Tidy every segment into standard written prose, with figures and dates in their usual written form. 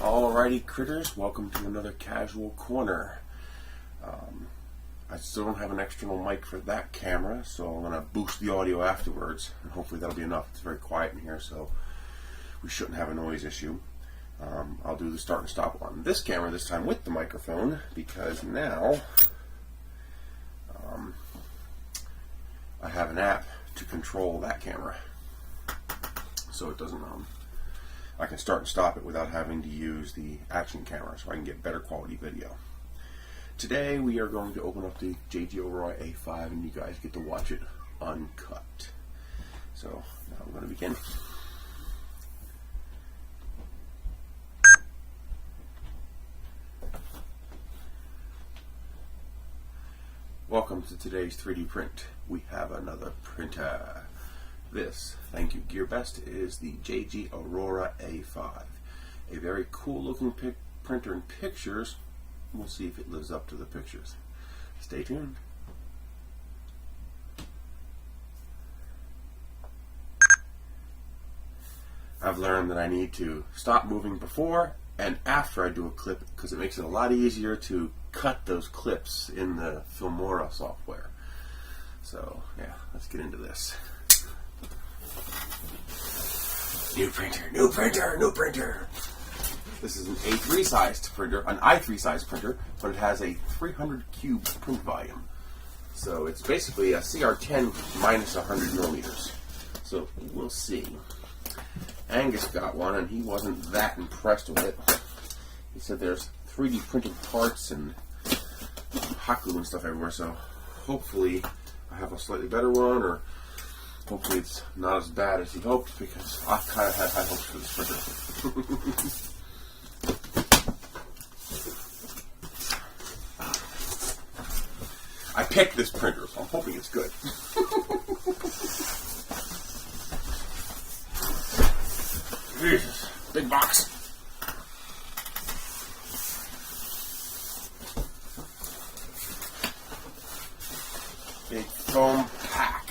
Alrighty critters, welcome to another casual corner. I still don't have an external mic for that camera, so I'm going to boost the audio afterwards, and hopefully that'll be enough. It's very quiet in here, so we shouldn't have a noise issue. I'll do the start and stop on this camera this time with the microphone, because now I have an app to control that camera, so it doesn't I can start and stop it without having to use the action camera, so I can get better quality video. Today we are going to open up the Aurora A5 and you guys get to watch it uncut. So now I'm going to begin. Welcome to today's 3D print. We have another printer. This, thank you Gearbest, is the Aurora A5. A very cool looking printer in pictures. We'll see if it lives up to the pictures. Stay tuned. I've learned that I need to stop moving before and after I do a clip because it makes it a lot easier to cut those clips in the Filmora software. So yeah, let's get into this. New printer, new printer, new printer. This is an A3 sized printer, an i3 sized printer, but it has a 300 cube print volume. So it's basically a CR10 minus 100 millimeters. So we'll see. Angus got one and he wasn't that impressed with it. He said there's 3D printed parts and hot glue and stuff everywhere, so hopefully I have a slightly better one, or hopefully it's not as bad as he hoped, because I kind of had high hopes for this printer. I picked this printer, so I'm hoping it's good. Jesus, big box. Big foam pack.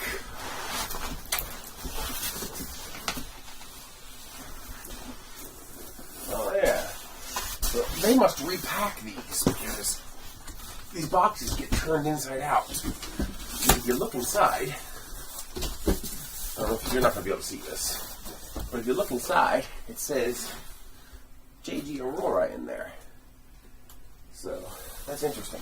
Oh yeah. So they must repack these because these boxes get turned inside out. If you look inside, I don't know if you're not going to be able to see this, but if you look inside, it says Aurora in there. So that's interesting.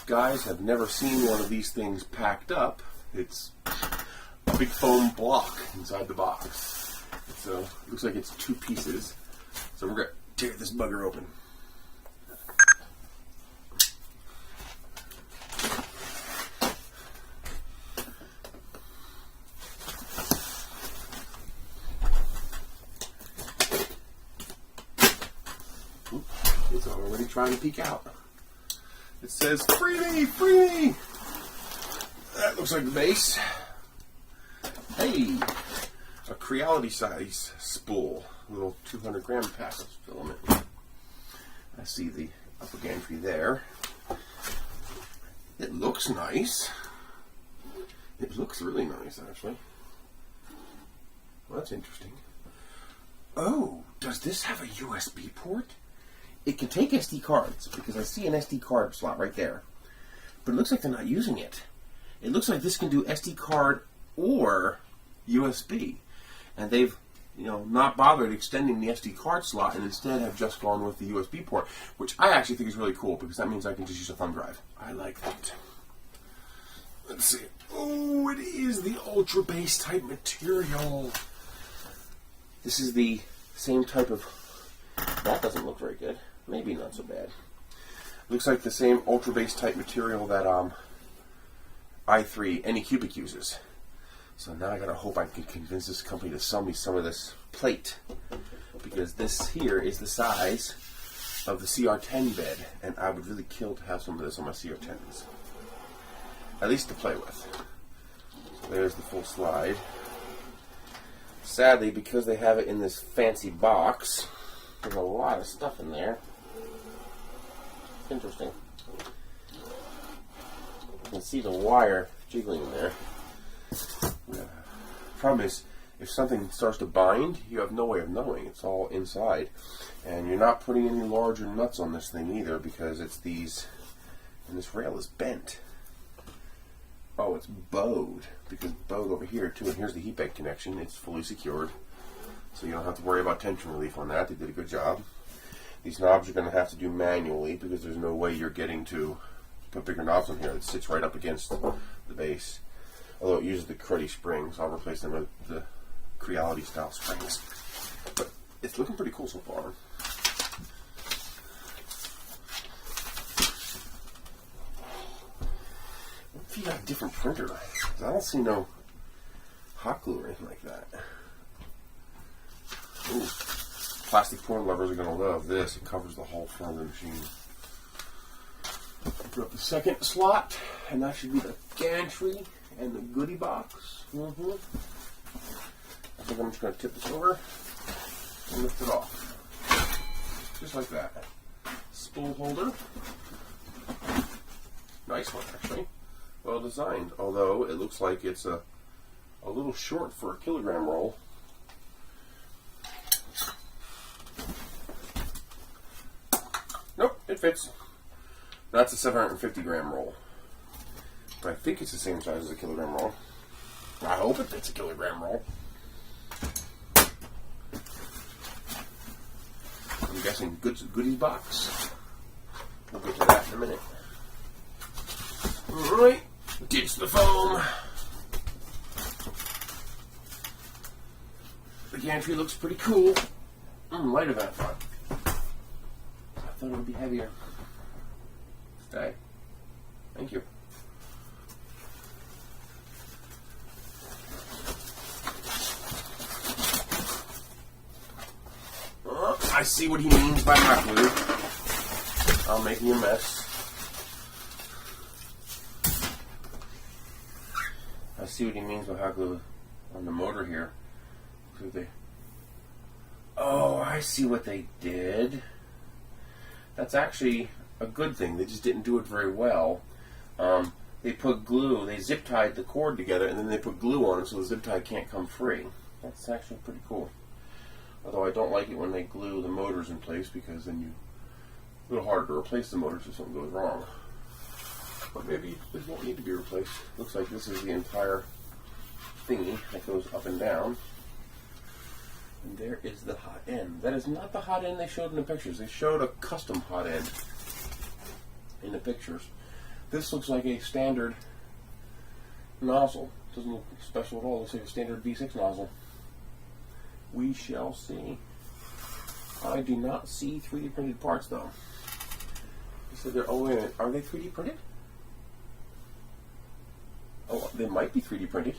Guys have never seen one of these things packed up. It's a big foam block inside the box. So it looks like it's two pieces. So we're going to tear this bugger open. Oop, it's already trying to peek out. It says, free me, free me! That looks like the base. Hey! A Creality size spool. A little 200 gram pack of filament. I see the upper gantry there. It looks nice. It looks really nice, actually. Well, that's interesting. Oh, does this have a USB port? It can take SD cards, because I see an SD card slot right there. But it looks like they're not using it. It looks like this can do SD card or USB. And they've, not bothered extending the SD card slot and instead have just gone with the USB port, which I actually think is really cool, because that means I can just use a thumb drive. I like that. Let's see. Oh, it is the ultrabase type material. This is the same type of... That doesn't look very good. Maybe not so bad. Looks like the same ultrabase type material that i3 Anycubic uses. So now I gotta hope I can convince this company to sell me some of this plate, because this here is the size of the CR10 bed, and I would really kill to have some of this on my CR10s. At least to play with. So there's the full slide. Sadly, because they have it in this fancy box, there's a lot of stuff in there. Interesting. You can see the wire jiggling in there. Problem is, if something starts to bind, you have no way of knowing. It's all inside. And you're not putting any larger nuts on this thing either, because it's these, and this rail is bent. Oh, it's bowed, because bowed over here too, and here's the heat bed connection. It's fully secured, so you don't have to worry about tension relief on that. They did a good job. These knobs you're going to have to do manually, because there's no way you're getting to put bigger knobs on here. It sits right up against the base. Although it uses the cruddy springs, I'll replace them with the Creality style springs. But it's looking pretty cool so far. What if you got a different printer? 'Cause I don't see no hot glue or anything like that. Ooh, plastic pouring levers are going to love this. It covers the whole front of the machine. Put up the second slot, and that should be the gantry and the goodie box. I think I'm just going to tip this over and lift it off. Just like that. Spool holder. Nice one, actually. Well designed, although it looks like it's a little short for a kilogram roll. Nope, it fits. That's a 750 gram roll. But I think it's the same size as a kilogram roll. I hope it fits a kilogram roll. I'm guessing goodies box. We'll get to that in a minute. Alright, ditch the foam. The gantry looks pretty cool. Lighter than I thought. I thought it would be heavier. Okay. Thank you. I see what he means by hot glue. I'm making a mess. I see what he means by hot glue on the motor here. Oh, I see what they did. That's actually a good thing. They just didn't do it very well. They put glue, they zip tied the cord together, and then they put glue on it so the zip tie can't come free. That's actually pretty cool. Although I don't like it when they glue the motors in place, because then a little harder to replace the motors if something goes wrong. But maybe this won't need to be replaced. Looks like this is the entire thingy that goes up and down. And there is the hot end. That is not the hot end they showed in the pictures. They showed a custom hot end in the pictures. This looks like a standard nozzle. Doesn't look special at all. It looks like a standard V6 nozzle. We shall see. I do not see 3D printed parts though. They said they're, oh wait a minute, are they 3D printed? Oh, they might be 3D printed.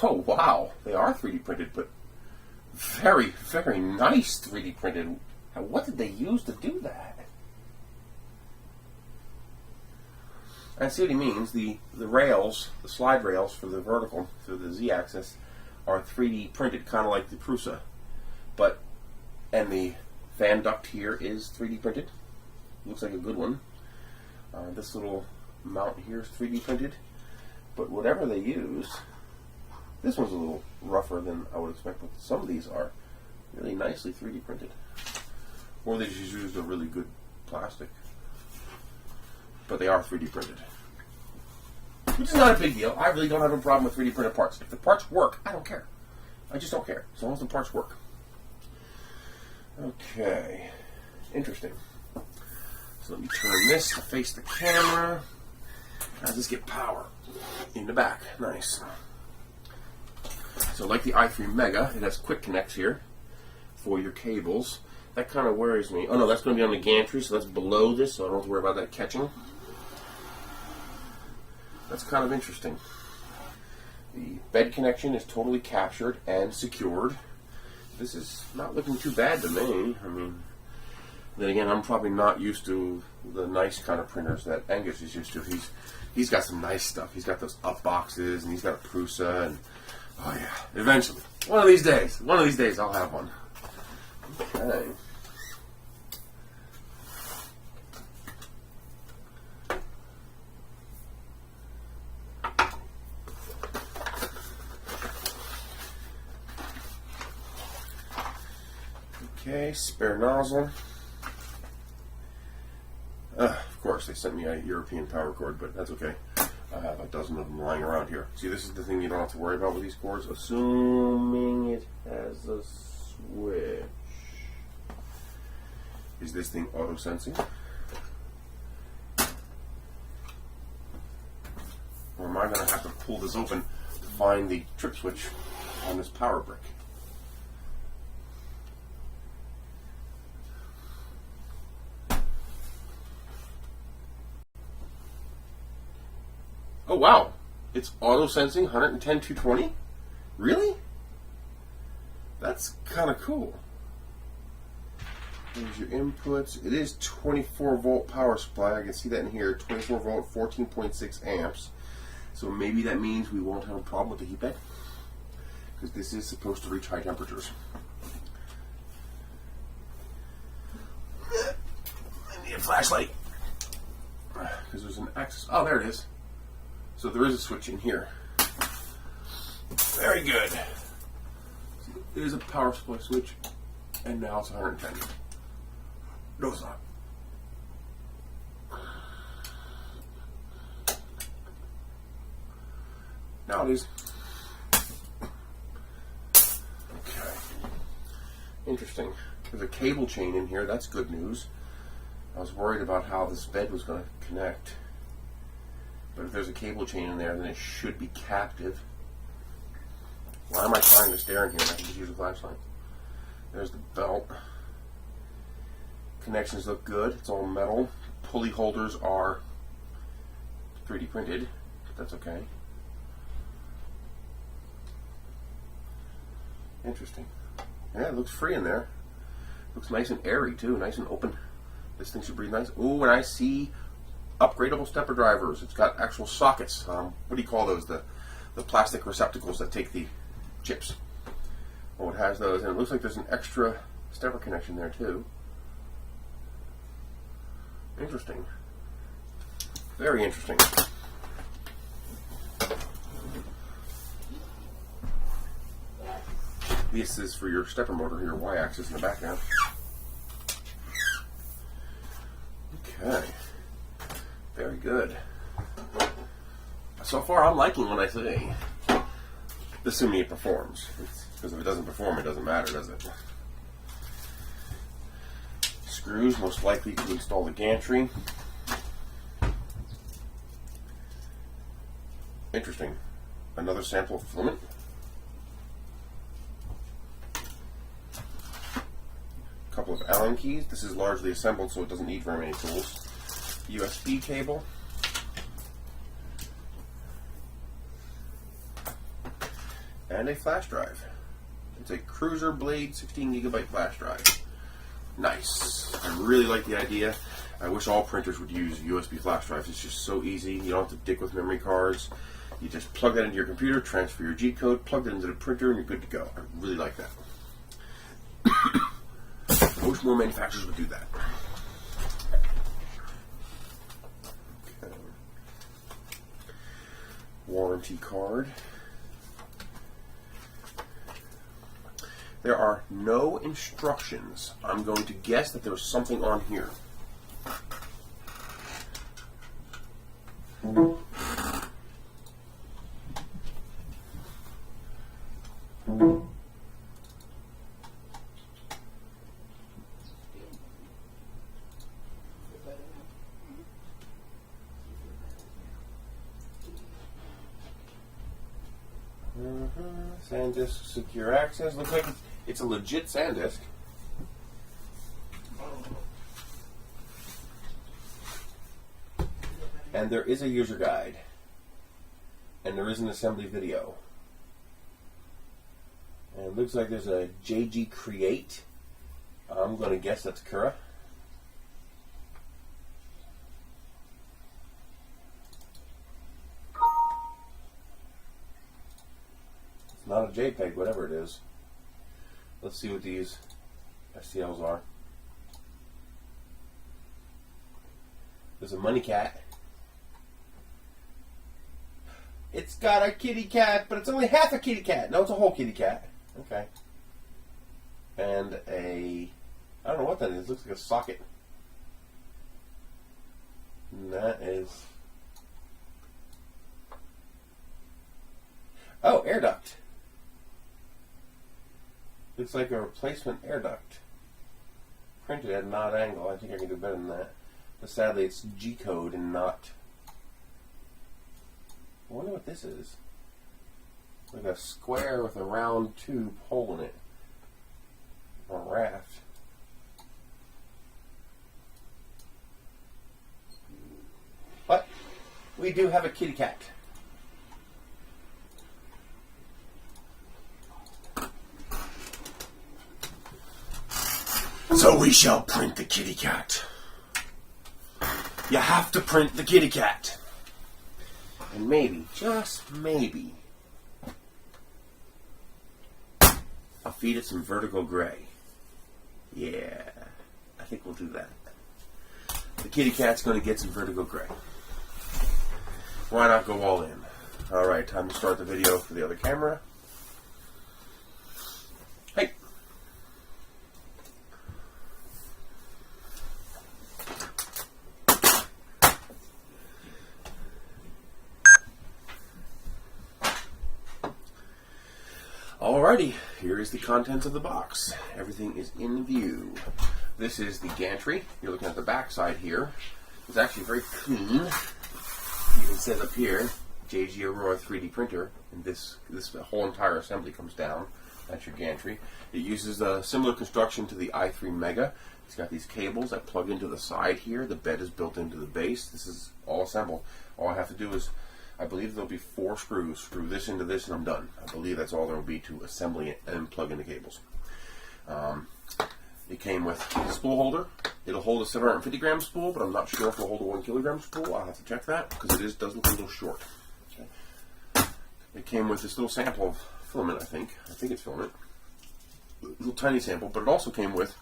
Oh wow, they are 3D printed, but very, very nice 3D printed. What did they use to do that? I see what he means. The rails, the slide rails for the vertical, through the Z-axis, are 3D printed, kind of like the Prusa. And the fan duct here is 3D printed. Looks like a good one. This little mount here is 3D printed. But whatever they use, this one's a little rougher than I would expect, but some of these are really nicely 3D printed. Or they just used a really good plastic. But they are 3D printed. Which is not a big deal. I really don't have a problem with 3D printed parts. If the parts work, I don't care. I just don't care, as long as the parts work. Okay. Interesting. So let me turn this to face the camera. How does this get power? In the back. Nice. So like the i3 Mega, it has quick connects here for your cables. That kind of worries me. Oh no, that's going to be on the gantry, so that's below this, so I don't have to worry about that catching. That's kind of interesting. The bed connection is totally captured and secured. This is not looking too bad to me. I mean, then again, I'm probably not used to the nice kind of printers that Angus is used to. He's got some nice stuff. He's got those up boxes, and he's got a Prusa, and oh yeah, eventually, one of these days, I'll have one. Okay. Okay, spare nozzle. Of course, they sent me a European power cord, but that's okay. I have a dozen of them lying around here. See, this is the thing you don't have to worry about with these cords, assuming it has a switch. Is this thing auto-sensing? Or am I going to have to pull this open to find the trip switch on this power brick? Oh wow, it's auto-sensing 110, 220? Really? That's kind of cool. Here's your inputs. It is 24 volt power supply. I can see that in here. 24 volt, 14.6 amps. So maybe that means we won't have a problem with the heat bed, because this is supposed to reach high temperatures. I need a flashlight, because there's an access. Oh, there it is. So there is a switch in here. Very good. So there's a power supply switch, and now it's 110. No, it's not. Now it is. Okay. Interesting. There's a cable chain in here. That's good news. I was worried about how this bed was going to connect. But if there's a cable chain in there, then it should be captive. Why am I trying to stare in here? I can just use a flashlight. There's the belt. Connections look good. It's all metal. Pulley holders are 3D printed. That's okay. Interesting. Yeah, it looks free in there. Looks nice and airy too. Nice and open. This thing should breathe nice. Ooh, and I see upgradable stepper drivers. It's got actual sockets. What do you call those? The plastic receptacles that take the chips. Well, it has those, and it looks like there's an extra stepper connection there too. Interesting. Very interesting. This is for your stepper motor, your Y-axis in the background. Okay. Very good. So far, I'm liking what I see. Assuming it performs. Because if it doesn't perform, it doesn't matter, does it? Screws, most likely to install the gantry. Interesting. Another sample of filament. A couple of Allen keys. This is largely assembled, so it doesn't need very many tools. USB cable. And a flash drive. It's a Cruiser Blade 16 gigabyte flash drive. Nice. I really like the idea. I wish all printers would use USB flash drives. It's just so easy. You don't have to dick with memory cards. You just plug that into your computer, transfer your G code, plug that into the printer, and you're good to go. I really like that. I wish more manufacturers would do that. Okay. Warranty card. There are no instructions. I'm going to guess that there's something on here. SanDisk secure access. Looks like it's a legit SanDisk. And there is a user guide. And there is an assembly video. And it looks like there's a JG Create. I'm going to guess that's Cura. It's not a JPEG, whatever it is. Let's see what these STLs are. There's a money cat. It's got a kitty cat, but it's only half a kitty cat. No, it's a whole kitty cat. Okay. and I don't know what that is. It looks like a socket. And that is, oh, air duct. Looks like a replacement air duct. Printed at an odd angle. I think I can do better than that. But sadly, it's G code and not. I wonder what this is. Like a square with a round tube hole in it. Or a raft. But we do have a kitty cat. So we shall print the kitty cat. You have to print the kitty cat. And maybe, just maybe, I'll feed it some vertical gray. Yeah, I think we'll do that. The kitty cat's going to get some vertical gray. Why not go all in? Alright, time to start the video for the other camera. Hey! Alrighty, here is the contents of the box. Everything is in view. This is the gantry. You're looking at the back side here. It's actually very clean. You can set up here, JG Aurora 3D printer, and this whole entire assembly comes down. That's your gantry. It uses a similar construction to the i3 Mega. It's got these cables that plug into the side here. The bed is built into the base. This is all assembled. All I have to do is, I believe there'll be 4 screws. Screw this into this and I'm done. I believe that's all there will be to assembling it and plug in the cables. It came with a spool holder. It'll hold a 750 gram spool, but I'm not sure if it'll hold a 1 kilogram spool. I'll have to check that because it does look a little short. Okay. It came with this little sample of filament, I think. I think it's filament. A little tiny sample, but it also came with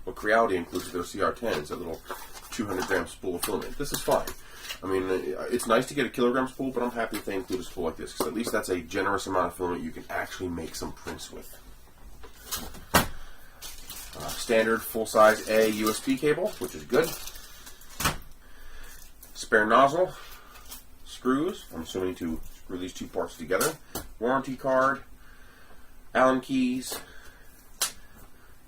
what Creality includes with their CR10s, a little 200 gram spool of filament. This is fine. I mean, it's nice to get a kilogram spool, but I'm happy if they include a spool like this, because at least that's a generous amount of filament you can actually make some prints with. Standard full-size A USB cable, which is good. Spare nozzle, screws, I'm assuming to screw these 2 parts together. Warranty card, Allen keys,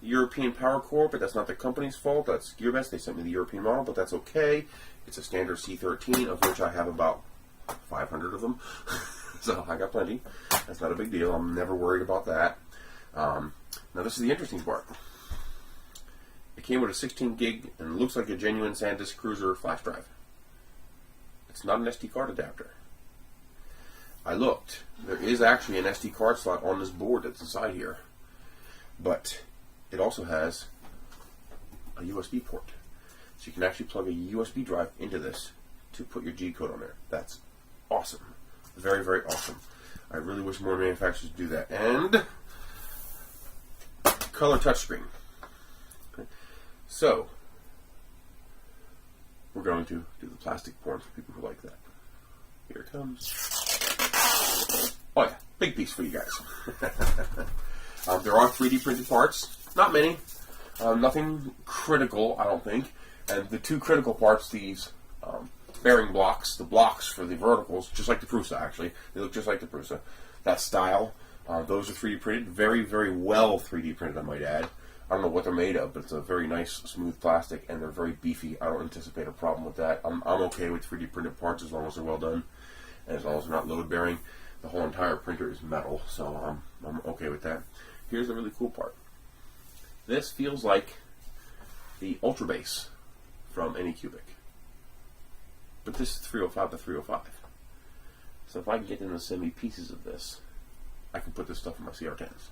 European power cord, but that's not the company's fault. That's Gearbest. They sent me the European model, but that's okay. It's a standard C13, of which I have about 500 of them. So I got plenty. That's not a big deal. I'm never worried about that. Now this is the interesting part. It came with a 16 gig and looks like a genuine SanDisk Cruiser flash drive. It's not an SD card adapter. I looked. There is actually an SD card slot on this board that's inside here. But it also has a USB port. So you can actually plug a USB drive into this to put your G code on there. That's awesome. Very, very awesome. I really wish more manufacturers do that. And color touchscreen. Okay. So we're going to do the plastic porn for people who like that. Here it comes. Oh yeah, big piece for you guys. There are 3D printed parts. Not many. Nothing critical, I don't think. And the 2 critical parts, these bearing blocks, the blocks for the verticals, just like the Prusa actually. They look just like the Prusa. That style, those are 3D printed. Very, very well 3D printed, I might add. I don't know what they're made of, but it's a very nice, smooth plastic, and they're very beefy. I don't anticipate a problem with that. I'm okay with 3D printed parts as long as they're well done, and as long as they're not load bearing. The whole entire printer is metal, so I'm okay with that. Here's the really cool part. This feels like the ultrabase from Anycubic, but this is 305 to 305. So if I can get them to send me pieces of this, I can put this stuff in my CR10s.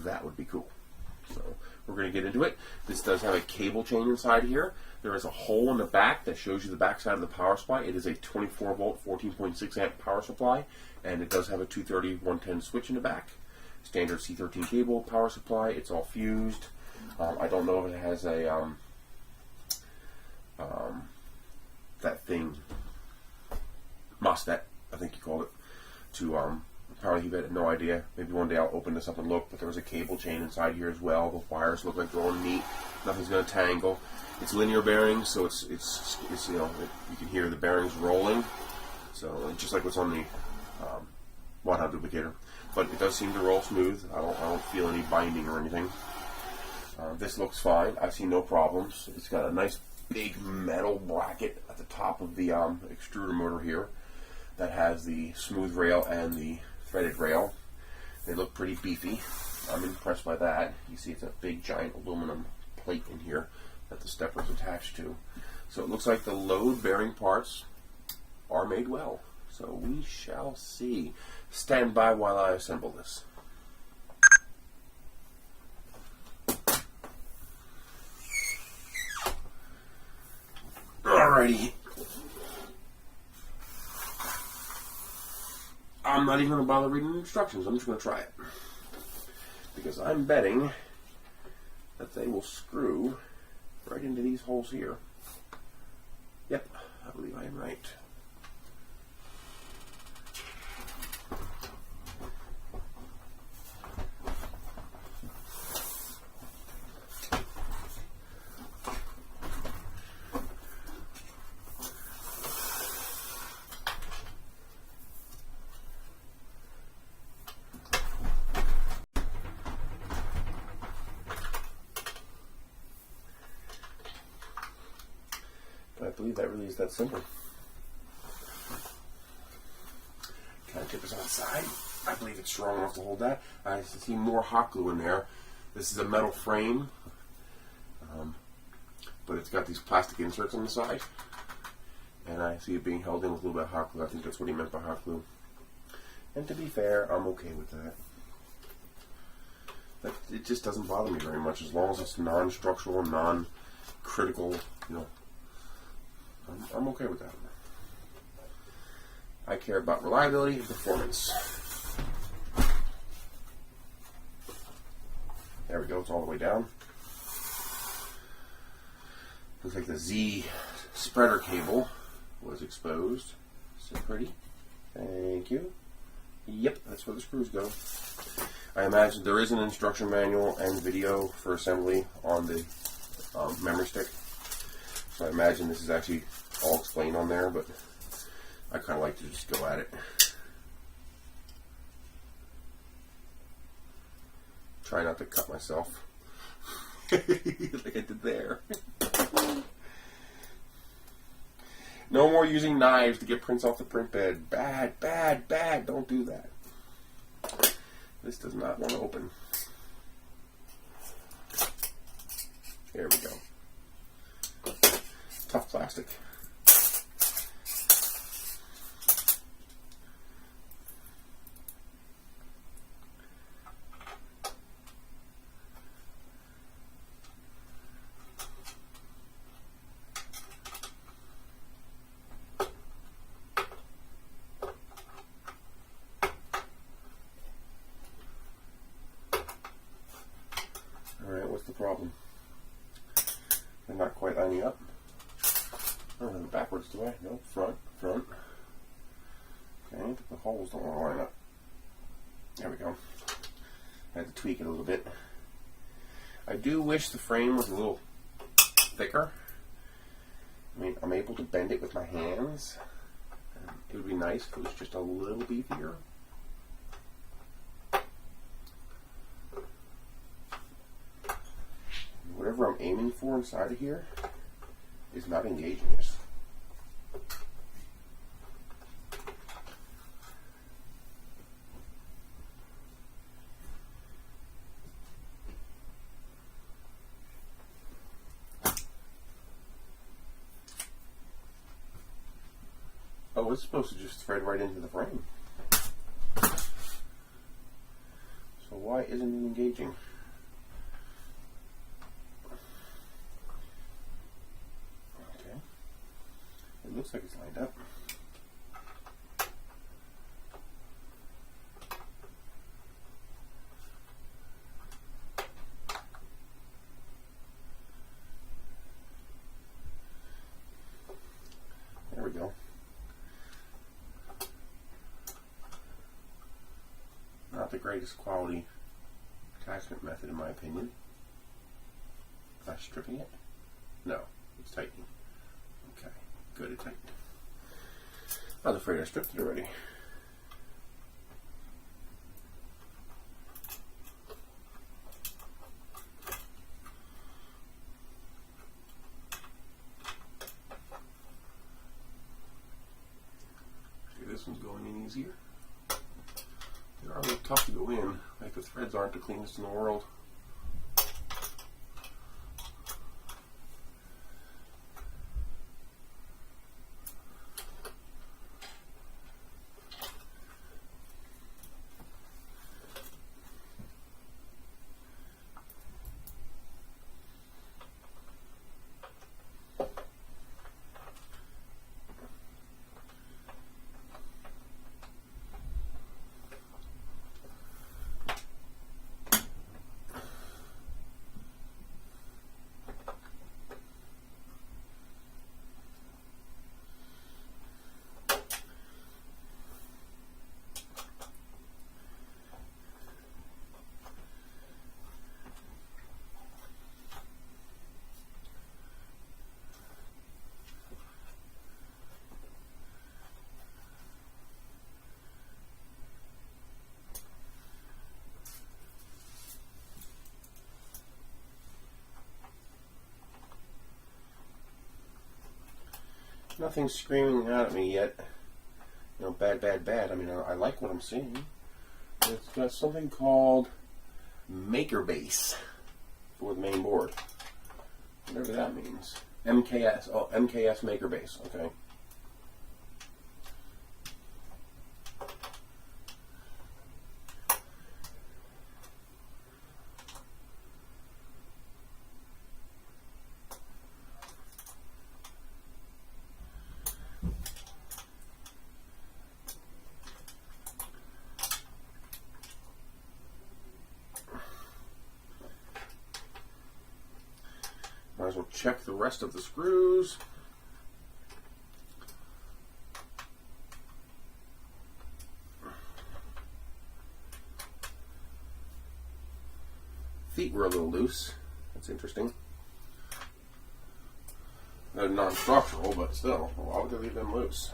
That would be cool. So we're going to get into it. This does have a cable chain inside here. There is a hole in the back that shows you the back side of the power supply. It is a 24 volt, 14.6 amp power supply, and it does have a 230, 110 switch in the back. Standard C13 cable power supply. It's all fused. I don't know if it has a that thing, MOSFET, I think you call it, to Probably he had no idea. Maybe one day I'll open this up and look, but there was a cable chain inside here as well. The wires look like they're all neat. Nothing's going to tangle. It's linear bearings, so it's you know, you can hear the bearings rolling. So just like what's on the wad hub duplicator, but it does seem to roll smooth. I don't feel any binding or anything. This looks fine. I see no problems. It's got a nice big metal bracket at the top of the extruder motor here that has the smooth rail and the threaded rail. They look pretty beefy. I'm impressed by that. You see it's a big giant aluminum plate in here that the stepper is attached to. So it looks like the load bearing parts are made well. So we shall see. Stand by while I assemble this. Alrighty. I'm not even going to bother reading the instructions. I'm just going to try it. Because I'm betting that they will screw right into these holes here. Yep, I believe I am right. I believe that really is that simple. Kind of tip this on the side. I believe it's strong enough to hold that. I see more hot glue in there. This is a metal frame, but it's got these plastic inserts on the side. And I see it being held in with a little bit of hot glue. I think that's what he meant by hot glue. And to be fair, I'm okay with that. But it just doesn't bother me very much as long as it's non-structural, non-critical, you know. I'm okay with that. I care about reliability and performance. There we go, it's all the way down. Looks like the Z spreader cable was exposed. So pretty. Thank you. Yep, that's where the screws go. I imagine there is an instruction manual and video for assembly on the memory stick. So I imagine this is actually all explained on there, but I kind of like to just go at it. Try not to cut myself like I did there. No more using knives to get prints off the print bed. Bad, bad, bad. Don't do that. This does not want to open. There we go. Tough plastic. Alright, what's the problem? They're not quite lining up. I don't have it backwards, do I? No, front. Okay, the holes don't want to line up. There we go. I had to tweak it a little bit. I do wish the frame was a little thicker. I mean, I'm able to bend it with my hands. It would be nice if it was just a little beefier. Whatever I'm aiming for inside of here is not engaging us. Oh, it's supposed to just thread right into the frame. So why isn't it engaging? It looks like it's lined up. There we go. the greatest quality attachment method in my opinion. Am I stripping it? No, it's tightening. Okay, good, it tightened. I was afraid I stripped it already. See, this one's going in easier. They are a little tough to go in, like the threads aren't the cleanest in the world. Nothing's screaming out at me yet. You know, bad, bad, bad. I mean, I like what I'm seeing. It's got something called Gearbest for the main board. Whatever that means. MKS. Oh, MKS Gearbest. Okay. Might as well check the rest of the screws. Feet were a little loose. That's interesting. They're non-structural, but still, why would they leave them loose?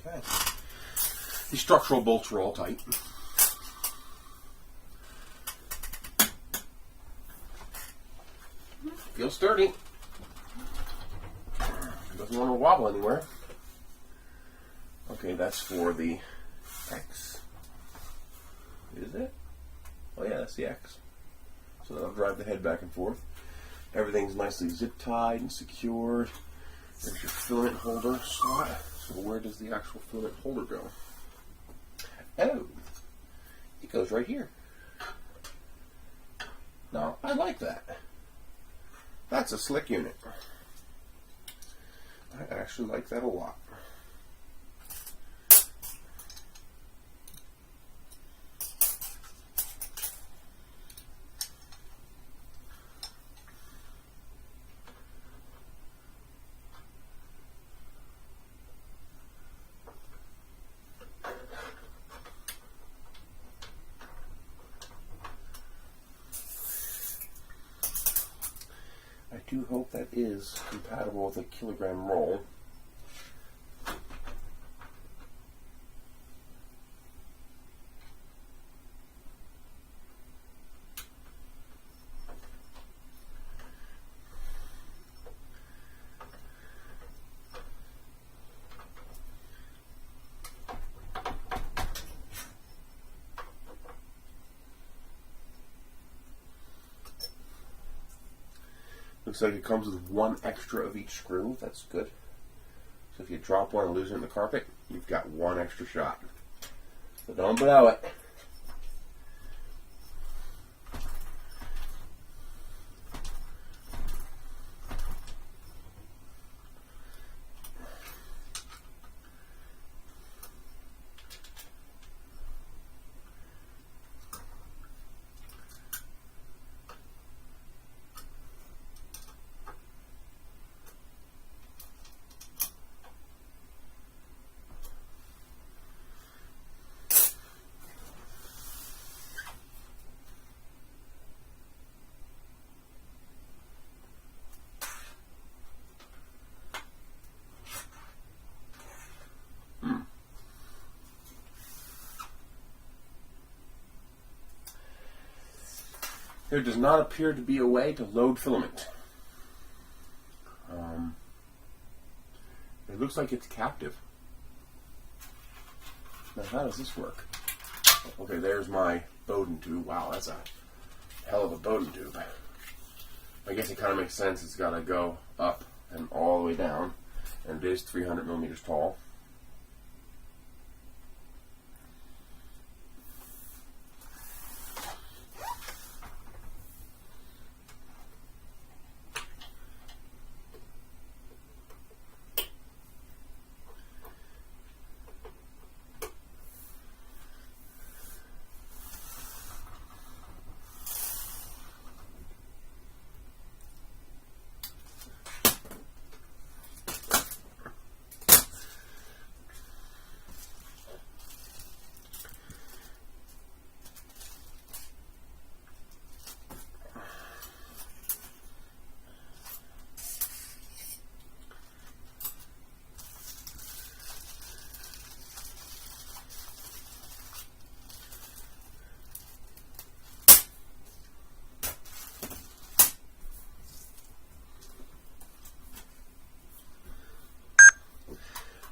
Okay. These structural bolts are all tight. Feels sturdy. It doesn't want to wobble anywhere. Okay, that's for the X. Is it? Oh yeah, that's the X. So that'll drive the head back and forth. Everything's nicely zip tied and secured. There's your filament holder slot. So where does the actual filament holder go? Oh, it goes right here. Now, I like that. That's a slick unit. I actually like that a lot. I do hope that is compatible with a kilogram roll. Looks like it comes with one extra of each screw. That's good. So if you drop one and lose it in the carpet, you've got one extra shot. So don't blow it. There does not appear to be a way to load filament. It looks like it's captive. Now how does this work? Okay, there's my Bowden tube. Wow, that's a hell of a Bowden tube. I guess it kind of makes sense. It's got to go up and all the way down, and it is 300 millimeters tall.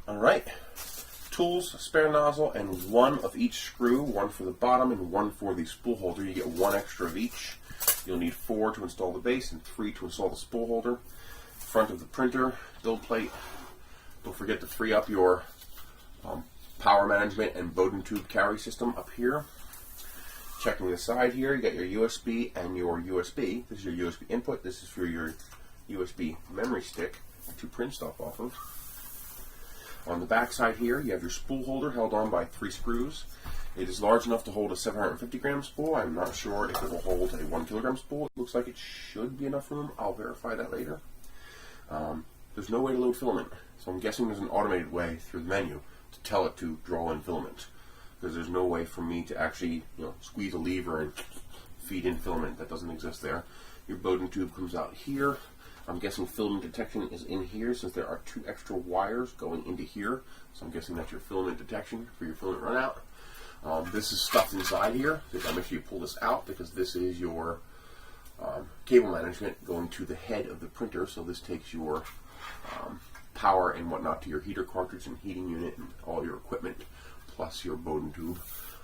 Alright, tools, spare nozzle, and one of each screw, one for the bottom and one for the spool holder. You get one extra of each. You'll need 4 to install the base and 3 to install the spool holder. Front of the printer, build plate. Don't forget to free up your power management and Bowden tube carry system up here. Checking the side here, you got your USB and your USB. This is your USB input. This is for your USB memory stick to print stuff off of. On the back side here, you have your spool holder held on by 3 screws. It is large enough to hold a 750 gram spool. I'm not sure if it will hold a 1 kilogram spool. It looks like it should be enough room. I'll verify that later. There's no way to load filament, so I'm guessing there's an automated way through the menu to tell it to draw in filament, because there's no way for me to actually, squeeze a lever and feed in filament. That doesn't exist there. Your Bowden tube comes out here. I'm guessing filament detection is in here, since there are 2 extra wires going into here. So I'm guessing that's your filament detection for your filament runout. This is stuffed inside here. So you gotta make sure you pull this out, because this is your cable management going to the head of the printer. So this takes your power and whatnot to your heater cartridge and heating unit and all your equipment, plus your Bowden tube.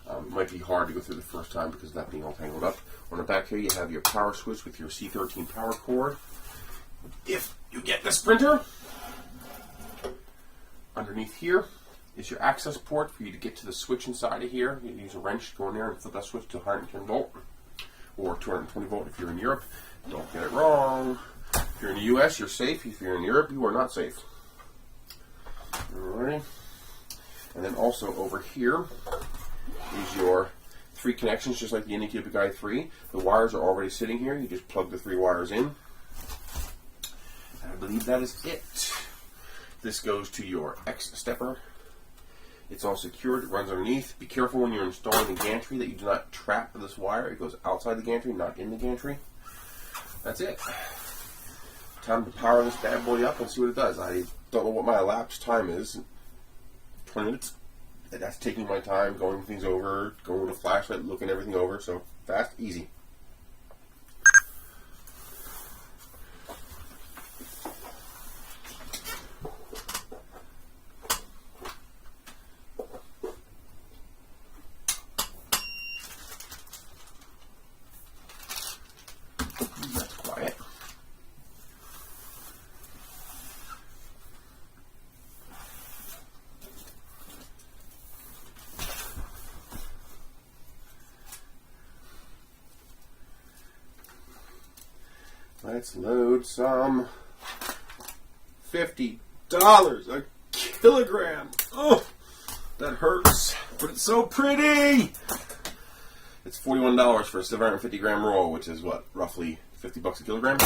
It might be hard to go through the first time because of that being all tangled up. On the back here, you have your power switch with your C13 power cord. If you get this printer, underneath here is your access port for you to get to the switch inside of here. You use a wrench to go in there and flip that switch to 110 volt or 220 volt if you're in Europe. Don't get it wrong. If you're in the US, you're safe. If you're in Europe, you are not safe. Alright. And then also over here is your 3 connections, just like the Anycubic i3. The wires are already sitting here. You just plug the 3 wires in. I believe that is it. This goes to your X stepper. It's all secured. It runs underneath. Be careful when you're installing the gantry that you do not trap this wire. It goes outside the gantry, not in the gantry. That's it. Time to power this bad boy up and see what it does. I don't know what my elapsed time is. 20 minutes. That's taking my time, going things over, going with a flashlight, looking everything over. So fast, easy. Let's load some $50 a kilogram. Oh, that hurts, but it's so pretty. It's $41 for a 750 gram roll, which is what, roughly 50 bucks a kilogram.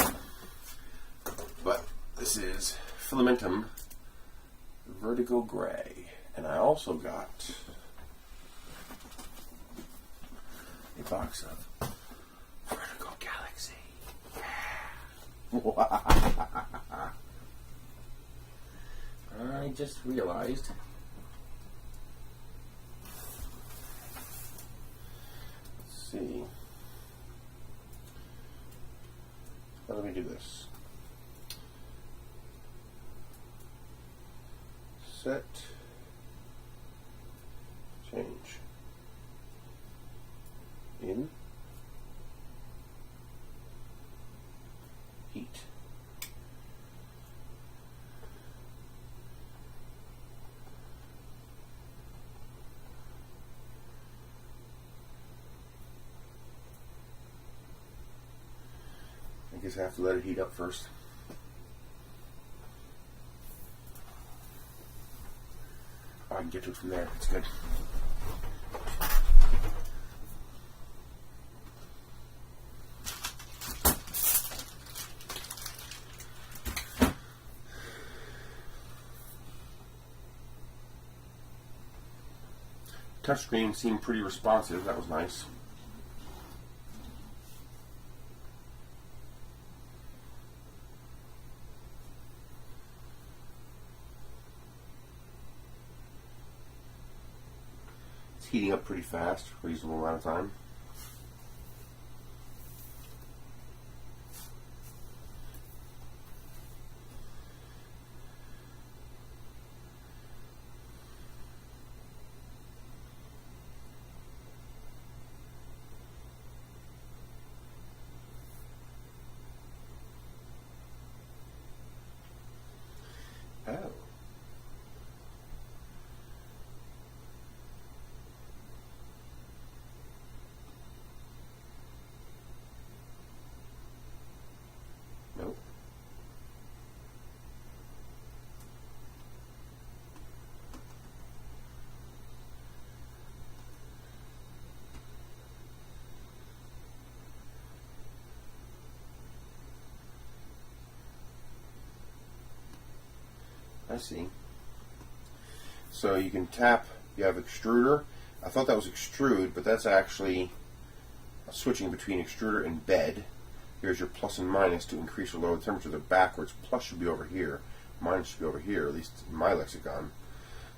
But this is Filamentum Vertigo Gray, and I also got a box of Vertigo Galaxy. I just realized let's see, me do this. Set, change, in, heat. I guess I have to let it heat up first. I can get to it from there. It's good. Touchscreen seemed pretty responsive. That was nice. Heating up pretty fast, reasonable amount of time. Oh. Nope. I see. So you can tap, you have extruder. I thought that was extrude, but that's actually switching between extruder and bed. Here's your plus and minus to increase or lower the temperature. They're backwards. Plus should be over here. Minus should be over here, at least in my lexicon.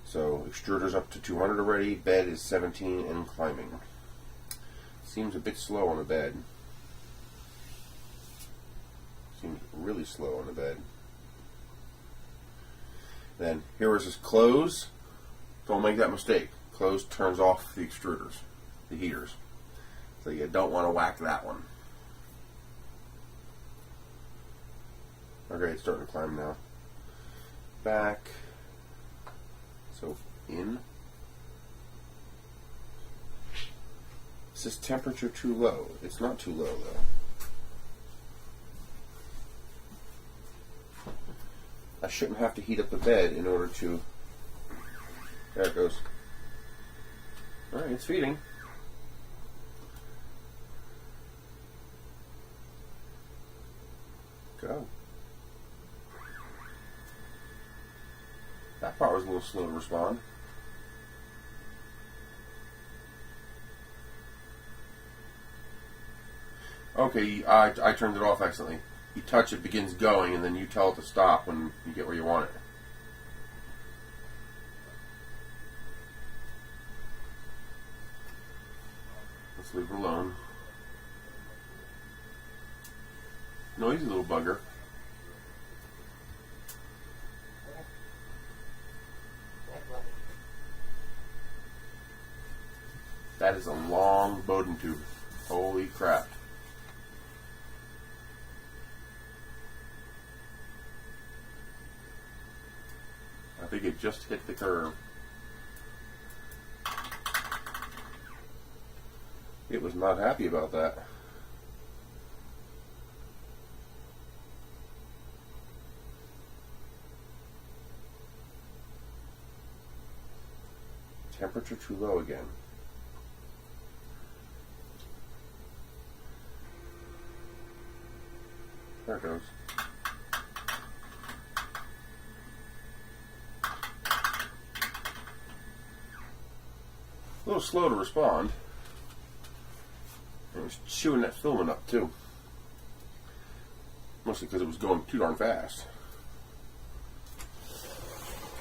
So extruder's up to 200 already. Bed is 17 and climbing. Seems a bit slow on the bed. Seems really slow on the bed. Then here is this close. Don't make that mistake. Close turns off the extruders, the heaters. So you don't want to whack that one. Okay, it's starting to climb now. Back. So in. It says temperature too low. It's not too low though. I shouldn't have to heat up the bed in order to. There it goes. Alright, it's feeding. Go. That part was a little slow to respond. Okay, I turned it off accidentally. You touch it, begins going, and then you tell it to stop when you get where you want it. Let's leave it alone. Noisy little bugger. That is a long Bowden tube. Holy crap. I think it just hit the curve. It was not happy about that. Temperature too low again. There it goes. A little slow to respond. It was chewing that filament up too. Mostly because it was going too darn fast.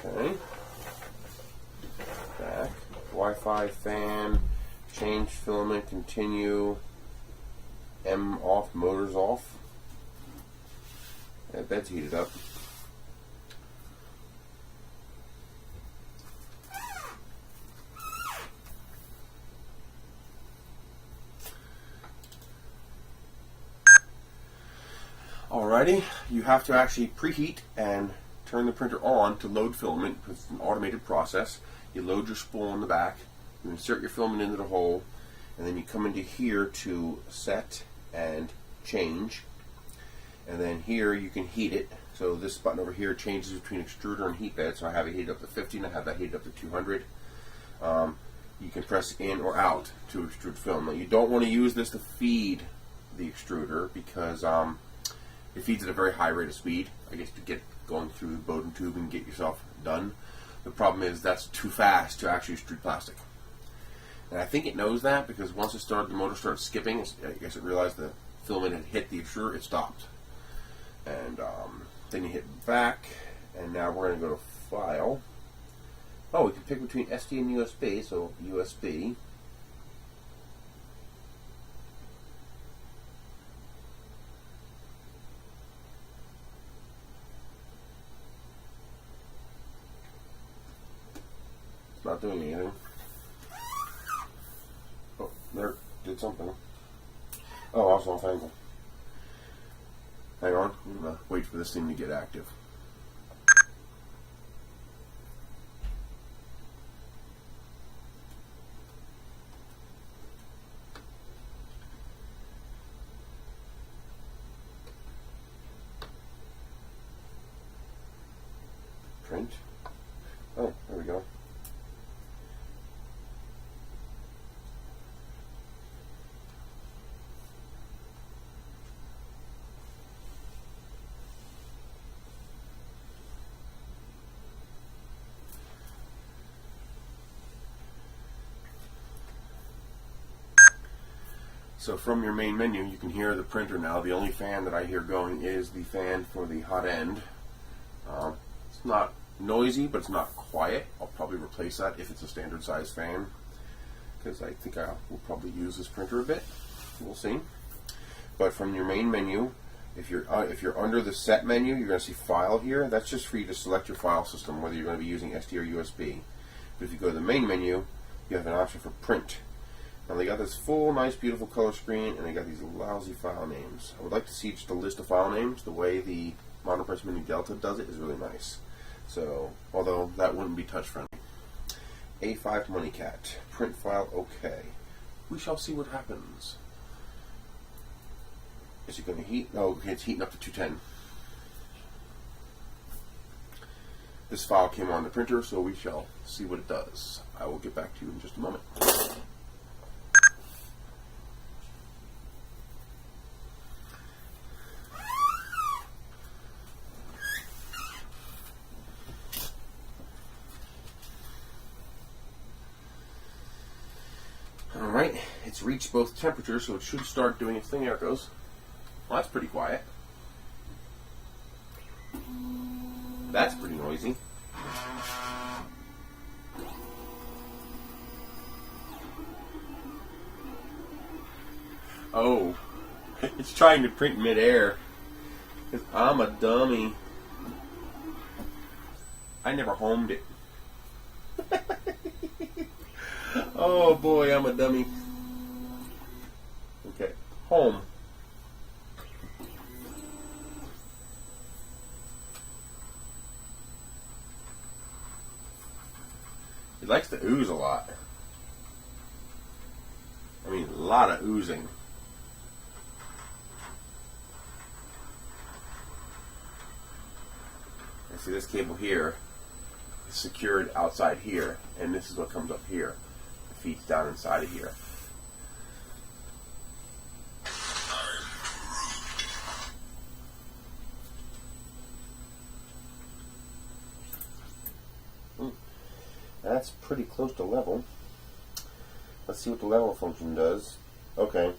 Okay. Back. Wi-Fi fan. Change filament. Continue. M off. Motors off. That bed's heated up. Alrighty, you have to actually preheat and turn the printer on to load filament. It's an automated process. You load your spool on the back, you insert your filament into the hole, and then you come into here to set and change. And then here you can heat it. So this button over here changes between extruder and heat bed. So I have it heated up to 50 and I have that heated up to 200. You can press in or out to extrude film. Now you don't want to use this to feed the extruder because it feeds at a very high rate of speed, I guess, to get going through the Bowden tube and get yourself done. The problem is that's too fast to actually extrude plastic. And I think it knows that because once the motor started skipping, I guess it realized the filament had hit the extruder, it stopped. And then you hit back, and now we're going to go to File. Oh, we can pick between SD and USB, so USB. It's not doing anything. Oh, there, did something. Oh, also off angle. Hang on, I'm going to wait for this thing to get active. Print. Oh, there we go. So from your main menu, you can hear the printer now. The only fan that I hear going is the fan for the hot end. It's not noisy, but it's not quiet. I'll probably replace that if it's a standard size fan, because I think I will probably use this printer a bit. We'll see. But from your main menu, if you're under the set menu, you're going to see File here. That's just for you to select your file system, whether you're going to be using SD or USB. But if you go to the main menu, you have an option for Print. Now they got this full, nice, beautiful color screen, and they got these lousy file names. I would like to see just a list of file names. The way the Monopress Mini Delta does it is really nice. So, although that wouldn't be touch friendly. A5 MoneyCat. Print file OK. We shall see what happens. Is it going to heat? No, okay, it's heating up to 210. This file came on the printer, so we shall see what it does. I will get back to you in just a moment. Alright, it's reached both temperatures, so it should start doing its thing. There it goes. Well, that's pretty quiet. That's pretty noisy. Oh, it's trying to print mid-air. I'm a dummy. I never homed it. Oh boy, I'm a dummy. Okay, home. It likes to ooze a lot. I mean, a lot of oozing. And see, this cable here is secured outside here, and this is what comes up here. It feeds down inside of here. That's pretty close to level. Let's see what the level function does. Okay,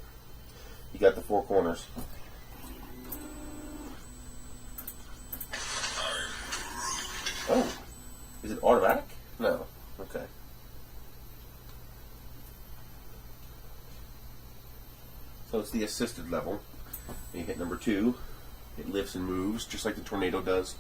you got the four corners. Oh, is it automatic? No. Okay. So it's the assisted level. You hit number 2, It lifts and moves just like the tornado does.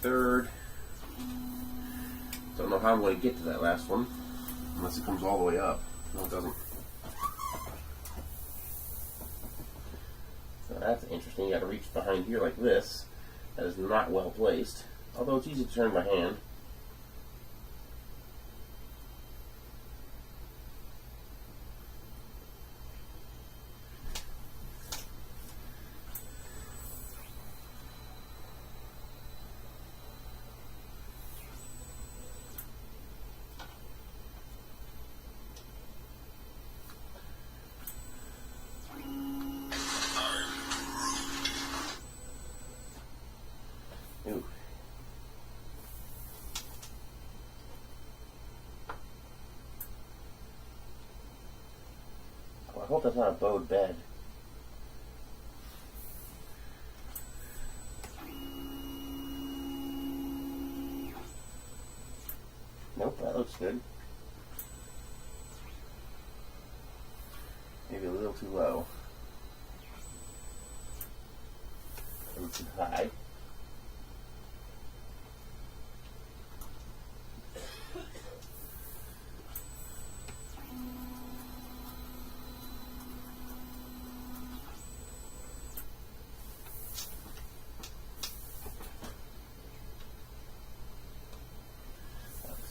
Third. Don't know how I'm going to get to that last one unless it comes all the way up. No, it doesn't. So that's interesting. You got to reach behind here like this. That is not well placed, although it's easy to turn by hand. Ooh. Oh, I hope that's not a bowed bed. Nope, that looks good. Maybe a little too low. A little too high.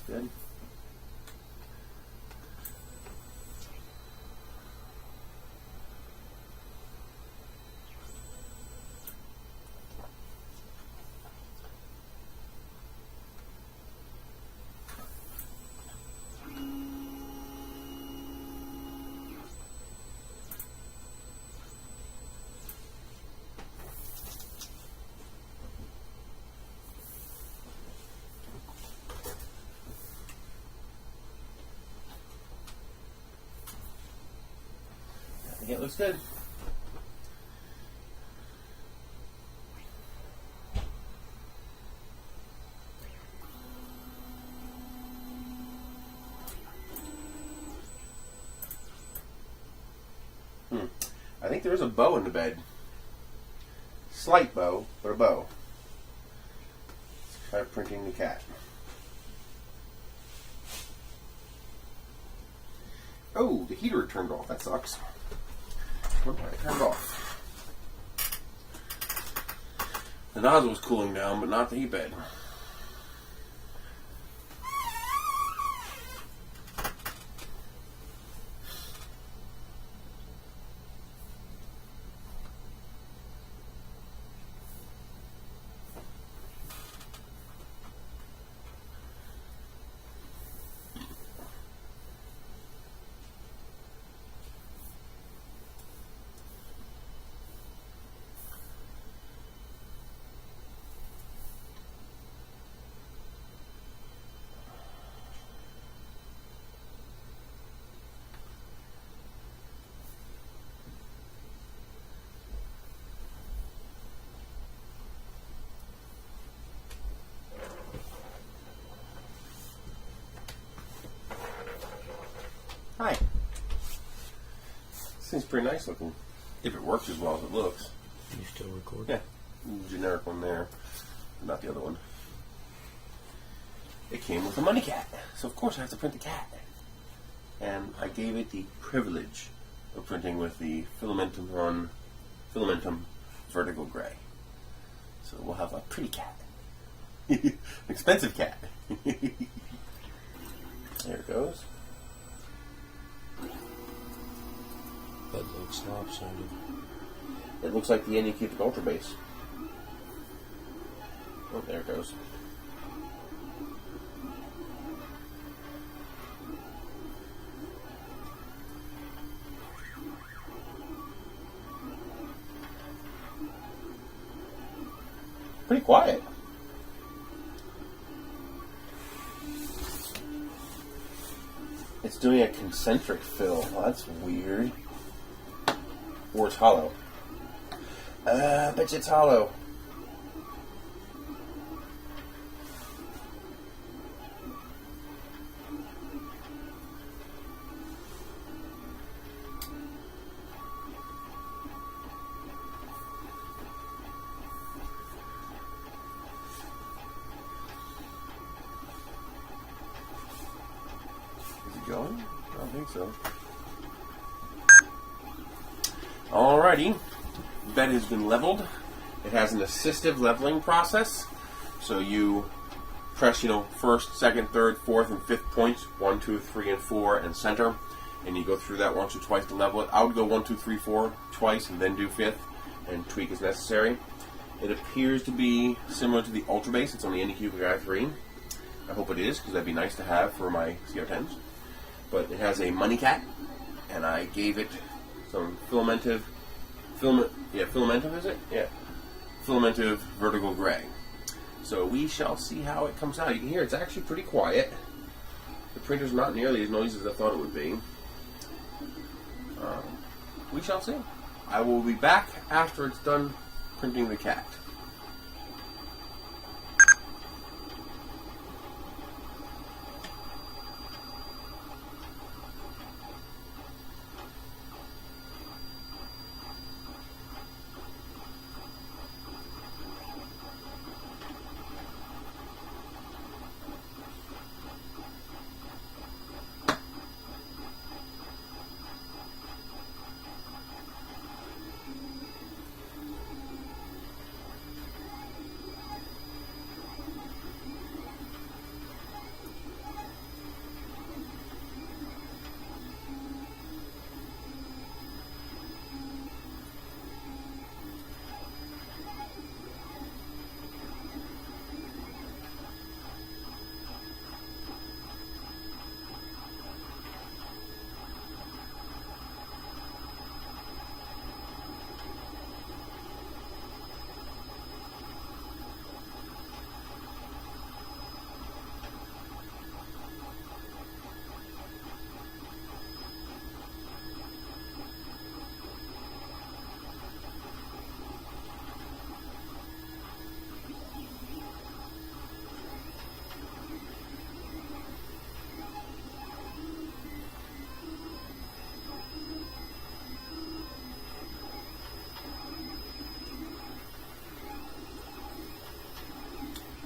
Good. I think it looks good. I think there is a bow in the bed. Slight bow, but a bow. Let's try printing the cat. Oh, the heater turned off. That sucks. Okay, turned off. The nozzle was cooling down, but not the heat bed. Hi. Seems pretty nice looking. If it works as well as it looks. You still record? Yeah. Generic one there. Not the other one. It came with a money cat. So of course I have to print the cat. And I gave it the privilege of printing with the Filamentum Vertical Gray. So we'll have a pretty cat. An expensive cat. There it goes. That looks lopsided. It looks like the Anycubic ultrabase. Oh, there it goes. Pretty quiet. doing a concentric fill. Well, that's weird. Or it's hollow. I bet you it's hollow. Going? I don't think so. Alrighty. Bed has been leveled. It has an assistive leveling process. So you press, first, second, third, fourth, and fifth points. 1, 2, 3, and 4, and center. And you go through that once or twice to level it. I would go 1, 2, 3, 4 twice, and then do fifth, and tweak as necessary. It appears to be similar to the ultrabase. It's on the Anycubic i3. I hope it is, because that'd be nice to have for my CR10s. But it has a money cat, and I gave it some filamentive is it? Yeah. Filamentive vertical gray. So we shall see how it comes out. You can hear it's actually pretty quiet. The printer's not nearly as noisy as I thought it would be. We shall see. I will be back after it's done printing the cat.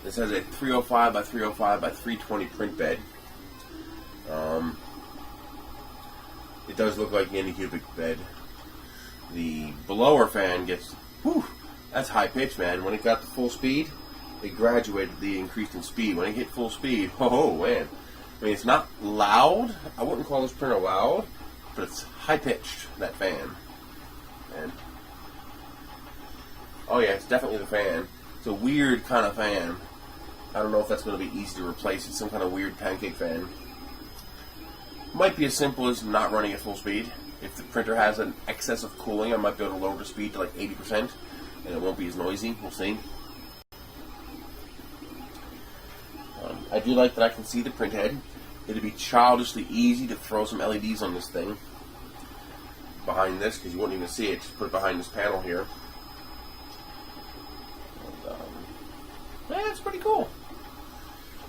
This has a 305 by 305 by 320 print bed. It does look like the Anycubic bed. The blower fan gets, whew, that's high pitch, man. When it got to full speed, it graduated the increase in speed. When it hit full speed, oh man. I mean, it's not loud. I wouldn't call this printer loud, but it's high pitched, that fan. And oh yeah, it's definitely the fan. It's a weird kind of fan. I don't know if that's going to be easy to replace. It's some kind of weird pancake fan. Might be as simple as not running at full speed. If the printer has an excess of cooling, I might be able to lower the speed to like 80%, and it won't be as noisy. We'll see. I do like that I can see the print head. It'd be childishly easy to throw some LEDs on this thing behind this, because you won't even see it. Just put it behind this panel here. Yeah, it's pretty cool.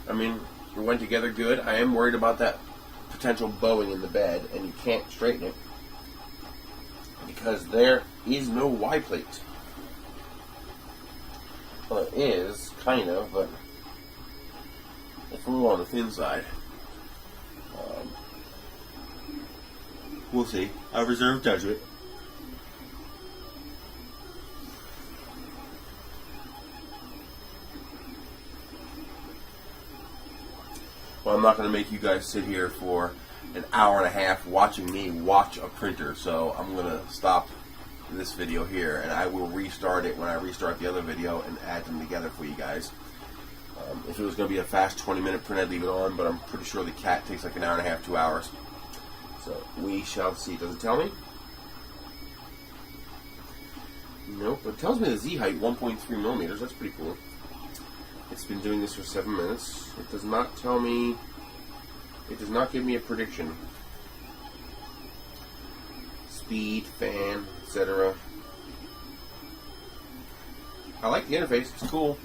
I mean, it went together good. I am worried about that potential bowing in the bed, and you can't straighten it because there is no Y plate. Well, it is, kind of, but it's a little on the thin side. We'll see. I reserve judgment. Well, I'm not going to make you guys sit here for an hour and a half watching me watch a printer, so I'm going to stop this video here, and I will restart it when I restart the other video and add them together for you guys. If it was going to be a fast 20-minute print, I'd leave it on, but I'm pretty sure the cat takes like an hour and a half, 2 hours. So we shall see. Does it tell me? Nope. It tells me the Z height 1.3 millimeters. That's pretty cool. It's been doing this for 7 minutes. It does not tell me. It does not give me a prediction. speed, fan, etc. I like the interface. It's cool.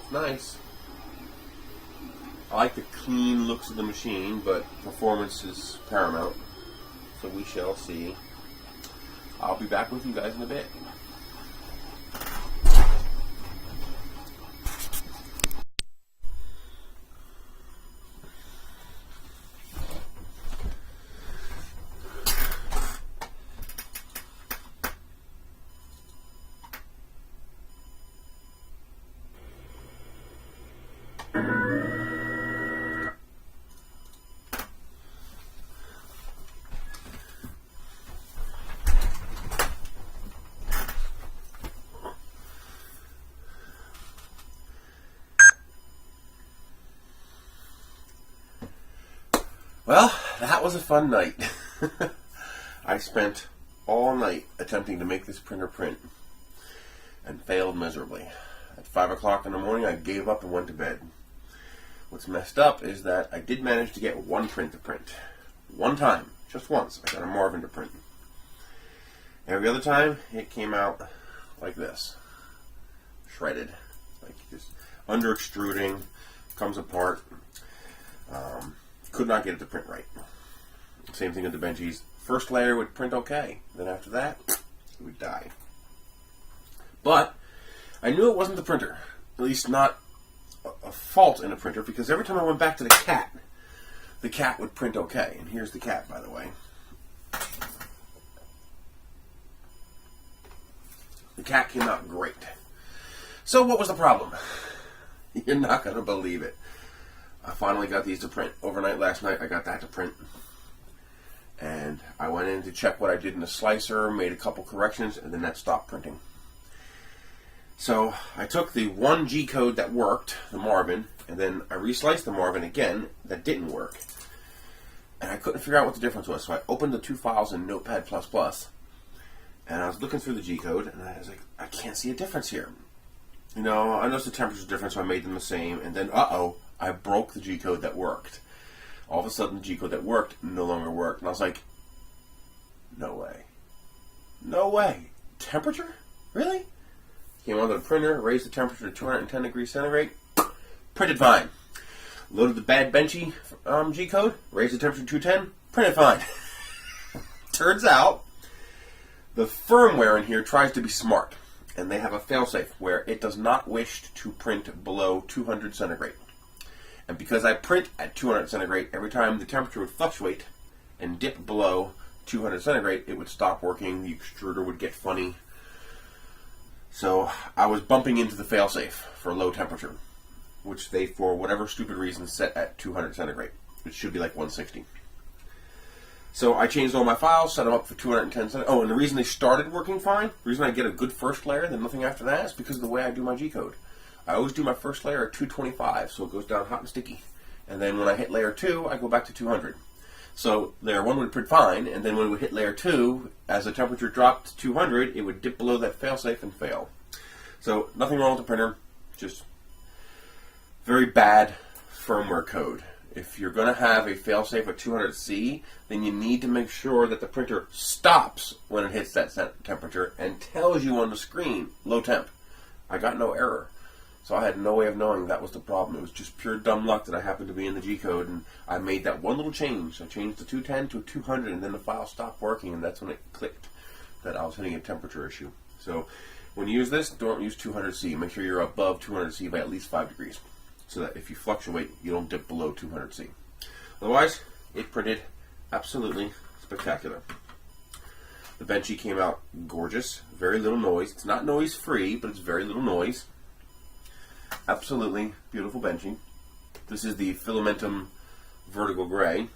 It's nice. I like the clean looks of the machine, but performance is paramount. So we shall see. I'll be back with you guys in a bit. Well, that was a fun night. I spent all night attempting to make this printer print and failed miserably. At 5 o'clock in the morning, I gave up and went to bed. What's messed up is that I did manage to get one print to print. One time, just once, I got a Marvin to print. Every other time, it came out like this. Shredded. Like just under extruding, comes apart. Could not get it to print right. Same thing with the benchies. First layer would print okay. Then after that, it would die. But I knew it wasn't the printer. At least not a fault in a printer, because every time I went back to the cat would print okay. And here's the cat, by the way. The cat came out great. So what was the problem? You're not going to believe it. I finally got these to print. Overnight last night, I got that to print. And I went in to check what I did in the slicer, made a couple corrections, and then that stopped printing. So I took the one G code that worked, the Marvin, and then I resliced the Marvin again that didn't work. And I couldn't figure out what the difference was. So I opened the two files in Notepad++, and I was looking through the G code, and I was like, I can't see a difference here. You know, I noticed the temperature's different, so I made them the same, and then, I broke the G code that worked. All of a sudden, the G code that worked no longer worked. And I was like, no way. No way. Temperature? Really? Came onto the printer, raised the temperature to 210 degrees centigrade, printed fine. Loaded the bad benchy G code, raised the temperature to 210, printed fine. Turns out, the firmware in here tries to be smart. And they have a failsafe where it does not wish to print below 200 centigrade. And because I print at 200 centigrade, every time the temperature would fluctuate and dip below 200 centigrade, it would stop working, the extruder would get funny. So I was bumping into the failsafe for low temperature, which they, for whatever stupid reason, set at 200 centigrade. It should be like 160. So I changed all my files, set them up for 210 centigrade. Oh, and the reason they started working fine, the reason I get a good first layer, then nothing after that, is because of the way I do my G code. I always do my first layer at 225, so it goes down hot and sticky. And then when I hit layer 2, I go back to 200. So layer 1 would print fine, and then when it would hit layer 2, as the temperature dropped to 200, it would dip below that failsafe and fail. So nothing wrong with the printer, just very bad firmware code. If you're going to have a failsafe at 200C, then you need to make sure that the printer stops when it hits that temperature and tells you on the screen, low temp. I got no error. So I had no way of knowing that was the problem. It was just pure dumb luck that I happened to be in the G code, and I made that one little change. I changed the 210 to 200, and then the file stopped working, and that's when it clicked that I was hitting a temperature issue. So when you use this, don't use 200C. Make sure you're above 200C by at least 5 degrees, so that if you fluctuate, you don't dip below 200C. Otherwise, it printed absolutely spectacular. The benchy came out gorgeous, very little noise. It's not noise free, but it's very little noise. Absolutely beautiful benchy. This is the Filamentum Vertical Gray.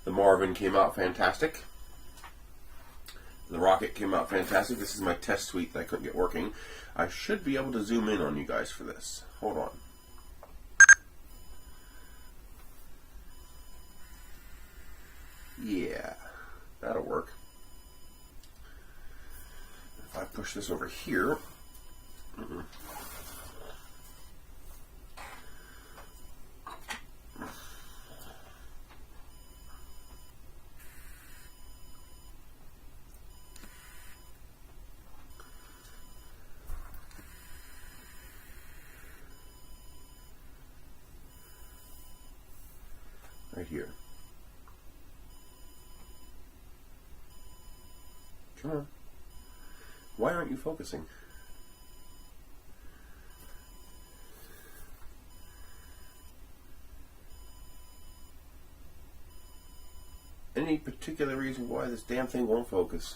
The Marvin came out fantastic. The Rocket came out fantastic. This is my test suite that I couldn't get working. I should be able to zoom in on you guys for this. Hold on. Yeah, that'll work. If I push this over here, right here. Come on. Why aren't you focusing? Any particular reason why this damn thing won't focus?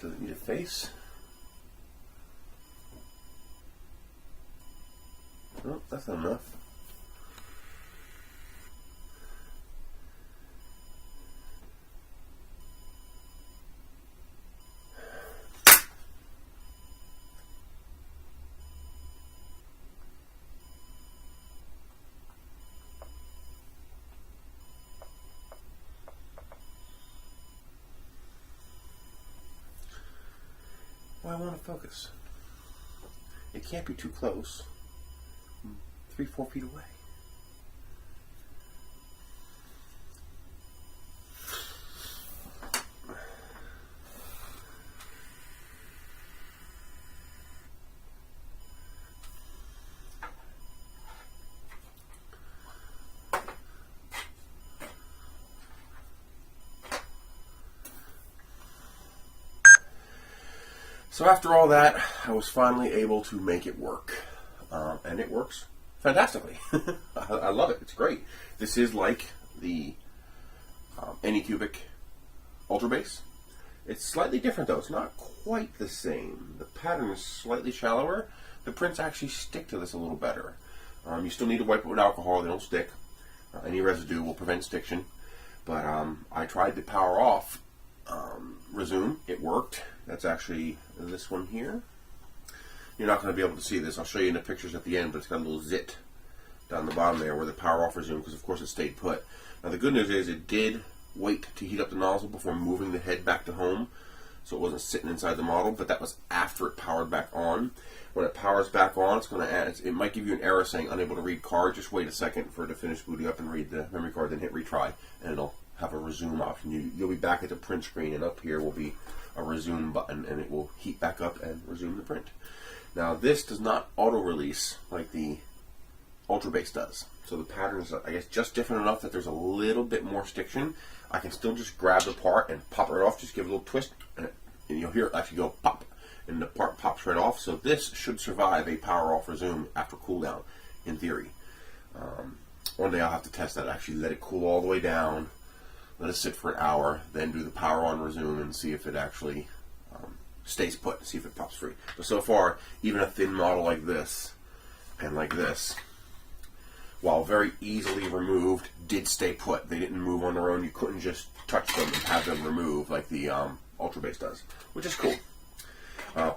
Does it need a face? No, that's not enough. I want to focus. It can't be too close. 3-4 feet away. So after all that, I was finally able to make it work. And it works fantastically. I love it. It's great. This is like the Anycubic ultrabase. It's slightly different though. It's not quite the same. The pattern is slightly shallower. The prints actually stick to this a little better. You still need to wipe it with alcohol. They don't stick. Any residue will prevent stiction. But I tried the power off resume. It worked. That's actually this one here. You're not going to be able to see this. I'll show you in the pictures at the end, but it's got a little zit down the bottom there where the power off resume, because of course it stayed put. Now the good news is it did wait to heat up the nozzle before moving the head back to home, so it wasn't sitting inside the model, but that was after it powered back on. When it powers back on, it's going to add, it might give you an error saying unable to read card. Just wait a second for it to finish booting up and read the memory card, then hit retry, and it'll have a resume option. You'll be back at the print screen, and up here will be a resume button, and it will heat back up and resume the print. Now this does not auto-release like the ultrabase does. So the pattern is, I guess, just different enough that there's a little bit more stiction. I can still just grab the part and pop it right off, just give it a little twist, and you'll hear it actually go pop, and the part pops right off. So this should survive a power off resume after cooldown, in theory. One day I'll have to test that, actually let it cool all the way down, let it sit for an hour, then do the power on resume and see if it actually stays put, see if it pops free. But so far, even a thin model like this and like this, while very easily removed, did stay put. They didn't move on their own. You couldn't just touch them and have them remove like the ultrabase does, which is cool.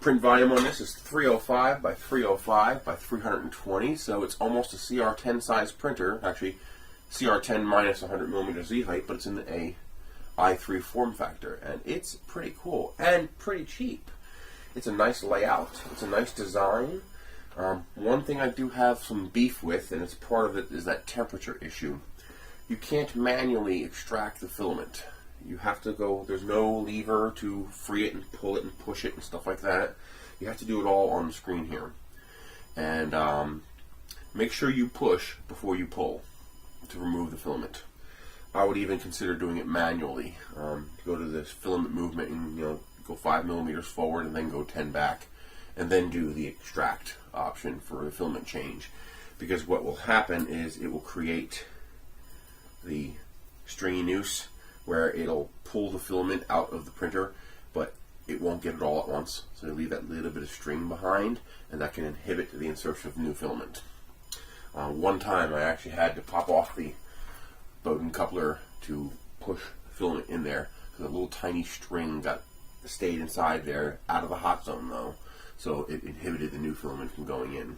Print volume on this is 305 by 305 by 320, so it's almost a CR10 size printer. Actually, CR10 minus 100 millimeter Z height, but it's in a i3 form factor, and it's pretty cool and pretty cheap. It's a nice layout. It's a nice design. One thing I do have some beef with, and it's part of it, is that temperature issue. You can't manually extract the filament. You have to go, there's no lever to free it and pull it and push it and stuff like that. You have to do it all on the screen here. And make sure you push before you pull to remove the filament. I would even consider doing it manually. Go to this filament movement and go 5 millimeters forward and then go 10 back, and then do the extract option for the filament change. Because what will happen is it will create the stringy noose where it'll pull the filament out of the printer, but it won't get it all at once. So they leave that little bit of string behind, and that can inhibit the insertion of new filament. One time I actually had to pop off the Bowden coupler to push filament in there because a little tiny string stayed inside there, out of the hot zone though, so it inhibited the new filament from going in.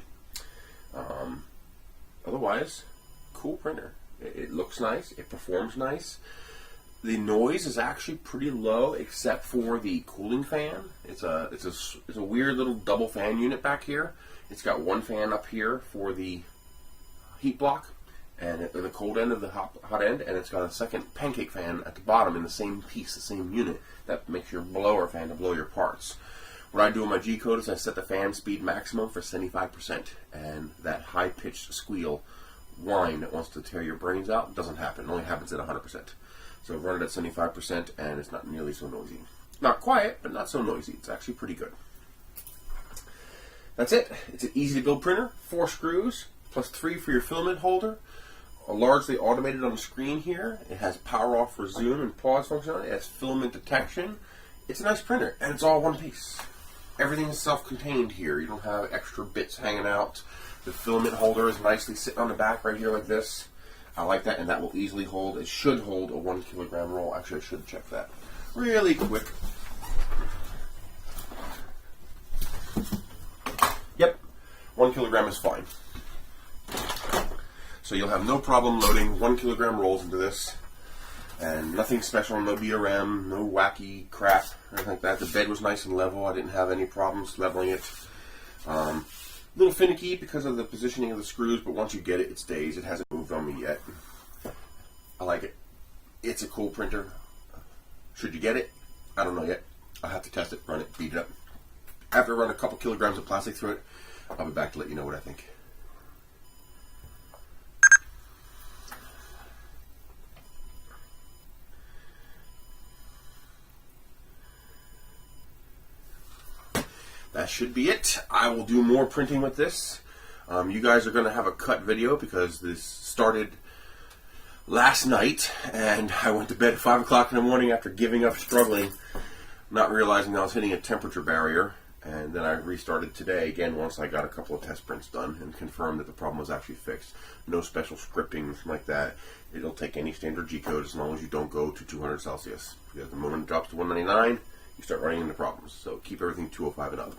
Otherwise, cool printer. It looks nice, it performs nice. The noise is actually pretty low except for the cooling fan. It's a weird little double fan unit back here. It's got one fan up here for the heat block and at the cold end of the hot end, and it's got a second pancake fan at the bottom in the same piece, the same unit, that makes your blower fan to blow your parts. What I do on my G-code is I set the fan speed maximum for 75%, and that high-pitched squeal whine that wants to tear your brains out doesn't happen. It only happens at 100%. So run it at 75%, and it's not nearly so noisy. Not quiet, but not so noisy. It's actually pretty good. That's it. It's an easy-to-build printer. 4 screws, plus 3 for your filament holder. Largely automated on the screen here. It has power off for zoom and pause functionality. It has filament detection. It's a nice printer, and it's all one piece. Everything is self-contained here. You don't have extra bits hanging out. The filament holder is nicely sitting on the back right here like this. I like that, and that will easily hold. It should hold a 1 kilogram roll. Actually, I should check that really quick. Yep, 1 kilogram is fine. So you'll have no problem loading 1 kilogram rolls into this. And nothing special, no DRM, no wacky crap, anything like that. The bed was nice and level. I didn't have any problems leveling it. A little finicky because of the positioning of the screws, but once you get it, it stays. It hasn't moved on me yet. I like it. It's a cool printer. Should you get it? I don't know yet. I'll have to test it, run it, beat it up. After I run a couple kilograms of plastic through it, I'll be back to let you know what I think. That should be it. I will do more printing with this. You guys are going to have a cut video because this started last night and I went to bed at 5 o'clock in the morning after giving up struggling, not realizing I was hitting a temperature barrier, and then I restarted today again once I got a couple of test prints done and confirmed that the problem was actually fixed. No special scripting like that. It'll take any standard G-code as long as you don't go to 200 Celsius. Because the moment it drops to 199, you start running into problems. So keep everything 205 and up.